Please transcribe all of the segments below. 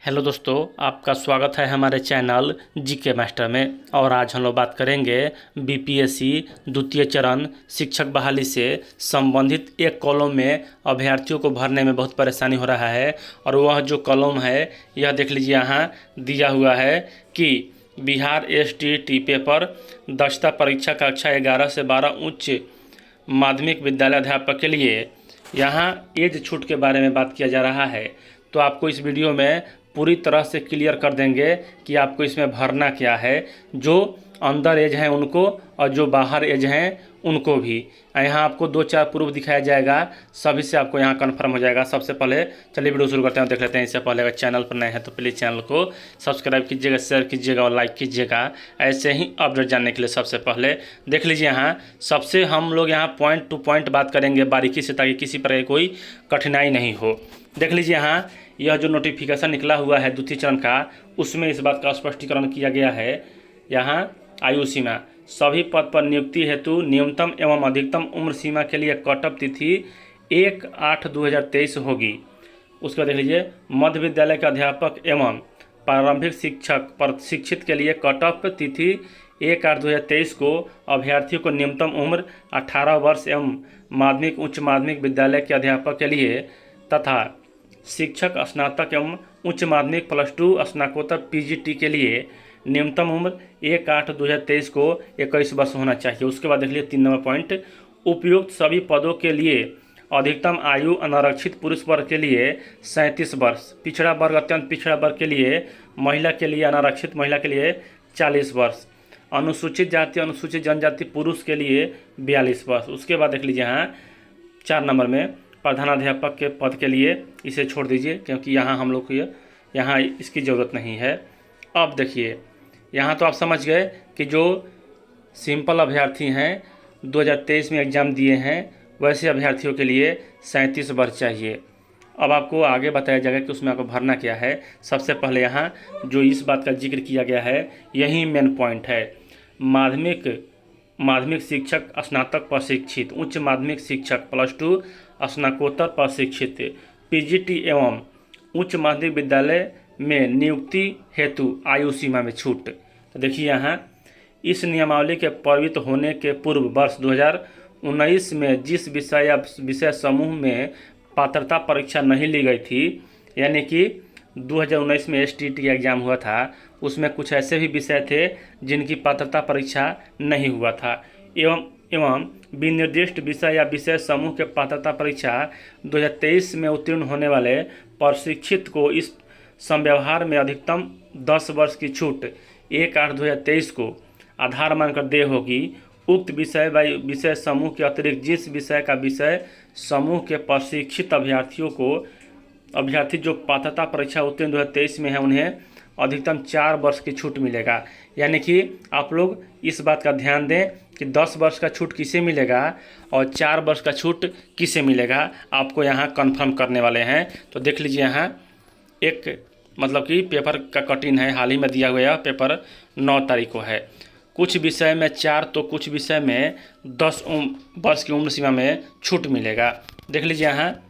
Hello दोस्तों, आपका स्वागत है हमारे चैनल जीके मास्टर में। और आज हम लोग बात करेंगे बीपीएससी द्वितीय चरण शिक्षक बहाली से संबंधित एक कॉलम में अभ्यर्थियों को भरने में बहुत परेशानी हो रहा है। और वह जो कॉलम है यह देख लीजिए, यहाँ दिया हुआ है कि बिहार एसटीईटी पेपर दक्षता परीक्षा कक्षा 11 से 12 उच्च माध्यमिक विद्यालय अध्यापक के लिए यहाँ एज छूट के बारे में बात किया जा रहा है। तो आपको इस वीडियो में पूरी तरह से क्लियर कर देंगे कि आपको इसमें भरना क्या है, जो अंदर एज हैं उनको और जो बाहर एज हैं उनको भी। यहाँ आपको 2-4 प्रूफ दिखाया जाएगा, सभी से आपको यहाँ कंफर्म हो जाएगा। सबसे पहले चलिए वीडियो शुरू करते हैं, देख लेते हैं। इससे पहले अगर चैनल पर नए हैं तो प्लीज़ चैनल को सब्सक्राइब कीजिएगा, शेयर कीजिएगा और लाइक कीजिएगा, ऐसे ही अपडेट जानने के लिए। सबसे पहले देख लीजिए, यहाँ सबसे हम लोग यहाँ पॉइंट टू पॉइंट बात करेंगे बारीकी से, ताकि किसी प्रकार की कोई कठिनाई नहीं हो। देख लीजिए, यहाँ यह जो नोटिफिकेशन निकला हुआ है द्वितीय चरण का, उसमें इस बात का स्पष्टीकरण किया गया है। यहाँ आयु सीमा, सभी पद पर नियुक्ति हेतु न्यूनतम एवं अधिकतम उम्र सीमा के लिए कटअप तिथि 1/8/2023 होगी। उसके बाद देख लीजिए, मध्य विद्यालय के अध्यापक एवं प्रारंभिक शिक्षक प्रशिक्षित के लिए कटअप तिथि 1/8/2023 को अभ्यर्थियों को न्यूनतम उम्र 18 वर्ष एवं माध्यमिक उच्च माध्यमिक विद्यालय के अध्यापक के लिए तथा शिक्षक स्नातक एवं उच्च माध्यमिक +2 स्नातकोत्तर पीजीटी के लिए न्यूनतम उम्र 1/8/2023 को 21 वर्ष होना चाहिए। उसके बाद देख लीजिए 3 नंबर पॉइंट, उपयुक्त सभी पदों के लिए अधिकतम आयु अनारक्षित पुरुष वर्ग के लिए 37 वर्ष, पिछड़ा वर्ग अत्यंत पिछड़ा वर्ग के लिए, महिला के लिए अनारक्षित महिला के लिए 40 वर्ष, अनुसूचित जाति अनुसूचित जनजाति पुरुष के लिए 42 वर्ष। उसके बाद देख लीजिए, यहाँ 4 नंबर में प्रधानाध्यापक के पद के लिए इसे छोड़ दीजिए, क्योंकि यहाँ हम लोग को यहाँ इसकी ज़रूरत नहीं है। अब देखिए, यहाँ तो आप समझ गए कि जो सिंपल अभ्यर्थी हैं 2023 में एग्ज़ाम दिए हैं, वैसे अभ्यर्थियों के लिए 37 वर्ष चाहिए। अब आपको आगे बताया जाएगा कि उसमें आपको भरना क्या है। सबसे पहले यहाँ जो इस बात का जिक्र किया गया है, यही मेन पॉइंट है। माध्यमिक शिक्षक स्नातक प्रशिक्षित, उच्च माध्यमिक शिक्षक +2 स्नातकोत्तर प्रशिक्षित, पीजीटी एवं उच्च माध्यमिक विद्यालय में नियुक्ति हेतु आयु सीमा में छूट। तो देखिए, यहाँ इस नियमावली के प्रवृत्त होने के पूर्व वर्ष 2019 में जिस विषय या विषय समूह में पात्रता परीक्षा नहीं ली गई थी, यानी कि 2019 में एसटीईटी एग्ज़ाम हुआ था, उसमें कुछ ऐसे भी विषय थे जिनकी पात्रता परीक्षा नहीं हुआ था, एवं विनिर्दिष्ट विषय या विषय समूह के पात्रता परीक्षा 2023 में उत्तीर्ण होने वाले प्रशिक्षित को इस संव्यवहार में अधिकतम 10 वर्ष की छूट 1/8/2023 को आधार मानकर देय होगी। उक्त विषय समूह के अतिरिक्त जिस विषय का विषय समूह के प्रशिक्षित अभ्यर्थी जो पात्रता परीक्षा उत्तीर्ण 2023 में है, उन्हें अधिकतम 4 वर्ष की छूट मिलेगा। यानी कि आप लोग इस बात का ध्यान दें कि 10 वर्ष का छूट किसे मिलेगा और 4 वर्ष का छूट किसे मिलेगा, आपको यहाँ कंफर्म करने वाले हैं। तो देख लीजिए, यहाँ एक मतलब कि पेपर का कटिंग है, हाल ही में दिया हुआ पेपर 9 तारीख को है। कुछ विषय में 4 तो कुछ विषय में 10 वर्ष की उम्र सीमा में छूट मिलेगा। देख लीजिए, यहाँ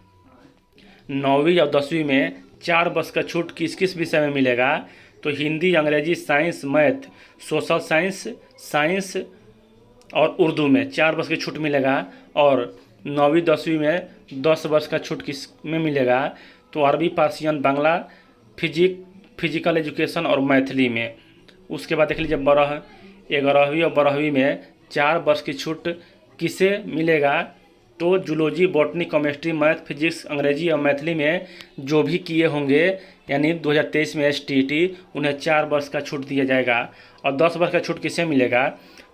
9वीं और 10वीं में 4 वर्ष का छूट किस किस विषय में मिलेगा, तो हिंदी, अंग्रेजी, साइंस, मैथ, सोशल साइंस और उर्दू में 4 वर्ष की छूट मिलेगा। और 9वीं 10वीं में 10 वर्ष का छूट किस में मिलेगा, तो अरबी, पर्शियन, बांग्ला, फिजिकल एजुकेशन और मैथिली में। उसके बाद देख लीजिए, 11वीं और 12वीं में 4 वर्ष की छूट किसे मिलेगा, तो zoology, botany, chemistry, math, physics, अंग्रेजी और मैथिली में जो भी किए होंगे, यानी 2023 में एसटीईटी, उन्हें 4 वर्ष का छूट दिया जाएगा। और 10 वर्ष का छूट किसे मिलेगा,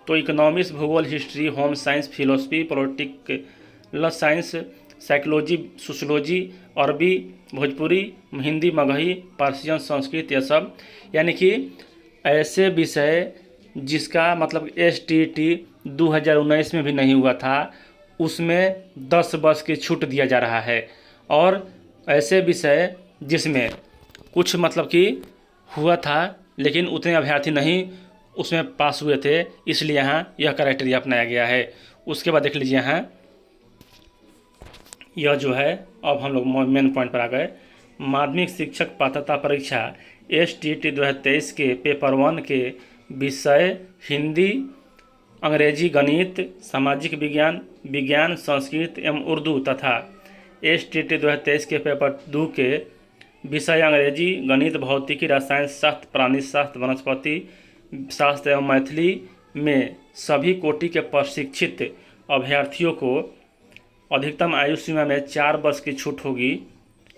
तो इकोनॉमिक्स, भूगोल, history, home science, philosophy, political science, psychology, sociology, अरबी, भोजपुरी, हिंदी, मगही, पर्शियन, संस्कृत, यह सब। यानी कि ऐसे विषय जिसका मतलब एसटीईटी 2019 में भी नहीं हुआ था, उसमें 10 वर्ष की छूट दिया जा रहा है। और ऐसे विषय जिसमें कुछ मतलब कि हुआ था लेकिन उतने अभ्यर्थी नहीं उसमें पास हुए थे, इसलिए यहाँ यह क्राइटेरिया अपनाया गया है। उसके बाद देख लीजिए, यहाँ यह जो है, अब हम लोग मेन पॉइंट पर आ गए। माध्यमिक शिक्षक पात्रता परीक्षा STT 2023 के पेपर 1 के विषय हिंदी, अंग्रेजी, गणित, सामाजिक विज्ञान, विज्ञान, संस्कृत एवं उर्दू तथा STT 2023 के पेपर 2 के विषय अंग्रेजी, गणित, भौतिकी, रसायन शास्त्र, प्राणी शास्त्र, वनस्पति शास्त्र एवं मैथिली में सभी कोटि के प्रशिक्षित अभ्यर्थियों को अधिकतम आयु सीमा में 4 वर्ष की छूट होगी।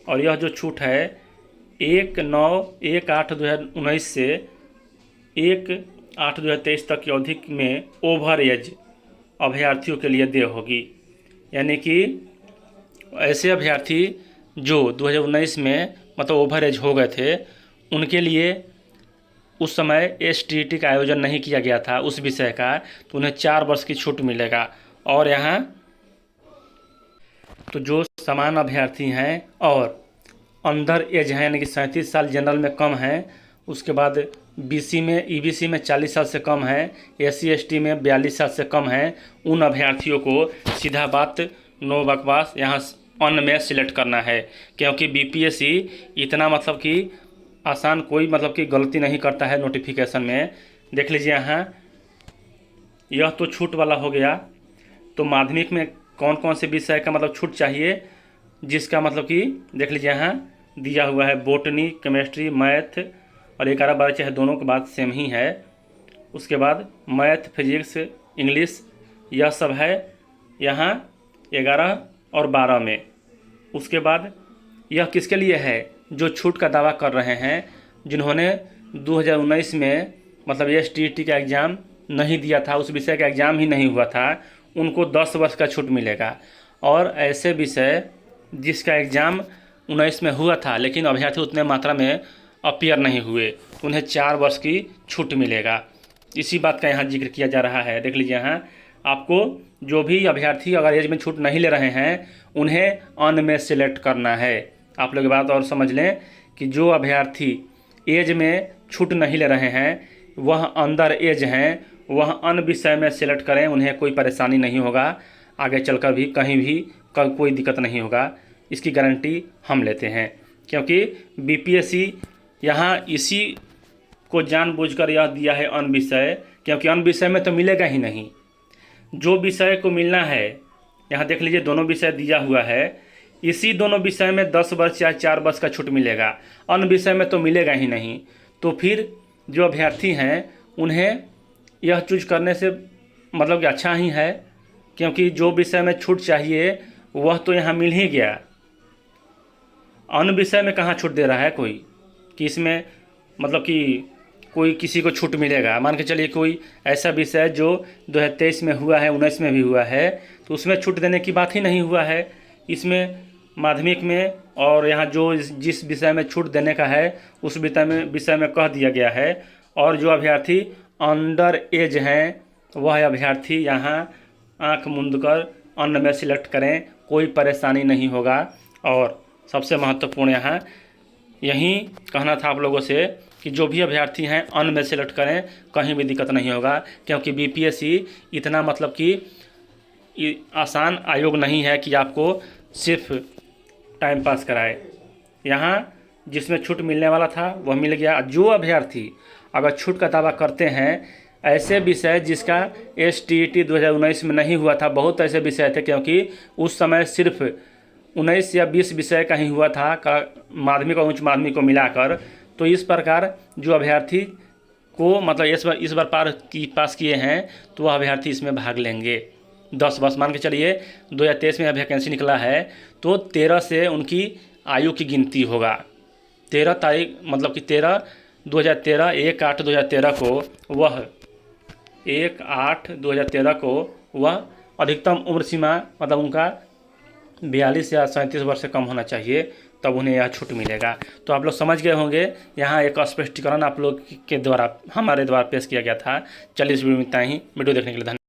और यह जो छूट है 1/9/1/8/2019 से 1/8/2023 तक की अवधि में ओवर एज अभ्यर्थियों के लिए देय होगी। यानी कि ऐसे अभ्यर्थी जो 2019 में मतलब ओवर एज हो गए थे, उनके लिए उस समय STT का आयोजन नहीं किया गया था उस विषय का, तो उन्हें 4 वर्ष की छूट मिलेगा। और यहाँ तो जो समान अभ्यर्थी हैं और अंडर एज हैं, यानी कि 37 साल जनरल में कम हैं, उसके बाद BC में EBC में 40 साल से कम है, SC ST में 42 साल से कम है, उन अभ्यर्थियों को सीधा बात नो बकवास यहाँ अन में सिलेक्ट करना है। क्योंकि BPSC इतना मतलब कि आसान कोई मतलब कि गलती नहीं करता है नोटिफिकेशन में। देख लीजिए यहाँ, यह तो छूट वाला हो गया। तो माध्यमिक में कौन कौन से विषय का मतलब छूट चाहिए, जिसका मतलब कि देख लीजिए यहाँ दिया हुआ है बोटनी, केमिस्ट्री, मैथ और 11 12 चाहे दोनों की बात सेम ही है। उसके बाद मैथ, फिजिक्स, इंग्लिश यह सब है यहाँ 11 और 12 में। उसके बाद यह किसके लिए है, जो छूट का दावा कर रहे हैं, जिन्होंने 2019 में मतलब STT का एग्ज़ाम नहीं दिया था, उस विषय का एग्ज़ाम ही नहीं हुआ था, उनको 10 वर्ष का छूट मिलेगा। और ऐसे विषय जिसका एग्ज़ाम 19 में हुआ था लेकिन अभ्यर्थी उतने मात्रा में अपीयर नहीं हुए, उन्हें 4 वर्ष की छूट मिलेगा। इसी बात का यहाँ जिक्र किया जा रहा है। देख लीजिए यहाँ, आपको जो भी अभ्यर्थी अगर एज में छूट नहीं ले रहे हैं, उन्हें अन में सिलेक्ट करना है। आप लोग बात और समझ लें कि जो अभ्यर्थी एज में छूट नहीं ले रहे हैं, वह अंडर एज हैं, वह अन विषय में सिलेक्ट करें, उन्हें कोई परेशानी नहीं होगा, आगे चलकर भी कहीं भी कोई दिक्कत नहीं होगा, इसकी गारंटी हम लेते हैं। क्योंकि BPSC यहाँ इसी को जानबूझकर यह दिया है अन विषय, क्योंकि अन विषय में तो मिलेगा ही नहीं। जो विषय को मिलना है, यहाँ देख लीजिए दोनों विषय दिया हुआ है, इसी दोनों विषय में 10 वर्ष या 4 वर्ष का छूट मिलेगा, अन विषय में तो मिलेगा ही नहीं। तो फिर जो अभ्यर्थी हैं उन्हें यह चूज करने से मतलब कि अच्छा ही है, क्योंकि जो विषय में छूट चाहिए वह तो यहाँ मिल ही गया। अन विषय में कहाँ छूट दे रहा है कोई, कि इसमें मतलब कि कोई किसी को छूट मिलेगा। मान के चलिए कोई ऐसा विषय जो 2023 में हुआ है, 19 में भी हुआ है, तो उसमें छूट देने की बात ही नहीं हुआ है। इसमें माध्यमिक में और यहाँ जो जिस विषय में छूट देने का है उस विषय में कह दिया गया है। और जो अभ्यर्थी अंडर एज हैं, वह अभ्यर्थी यहाँ आँख मूंद कर अन में सिलेक्ट करें, कोई परेशानी नहीं होगा। और सबसे महत्वपूर्ण यहाँ यही कहना था आप लोगों से कि जो भी अभ्यर्थी हैं अन में सिलेक्ट करें, कहीं भी दिक्कत नहीं होगा। क्योंकि BPSC इतना मतलब कि आसान आयोग नहीं है कि आपको सिर्फ टाइम पास कराए। यहाँ जिसमें छूट मिलने वाला था वह मिल गया। जो अभ्यर्थी अगर छूट का दावा करते हैं, ऐसे विषय जिसका STT 2019 में नहीं हुआ था, बहुत ऐसे विषय थे, क्योंकि उस समय सिर्फ 19 या 20 विषय का ही हुआ था माध्यमिक और उच्च माध्यमिक को मिलाकर। तो इस प्रकार जो अभ्यर्थी को मतलब इस बार पास किए हैं, तो वह अभ्यर्थी इसमें भाग लेंगे। 10 वर्ष मान के चलिए 2023 में वैकेंसी निकला है, तो 13 से उनकी आयु की गिनती होगा। 13 तारीख मतलब कि 13/2013 1/8/2013 को वह 1/8/2013 को वह अधिकतम उम्र सीमा मतलब उनका 42 या 37 वर्ष से कम होना चाहिए, तब उन्हें यह छूट मिलेगा। तो आप लोग समझ गए होंगे, यहाँ एक स्पष्टीकरण आप लोग के द्वारा हमारे द्वारा पेश किया गया था। चलिए इस वीडियो में इतना ही। वीडियो देखने के लिए धन्यवाद।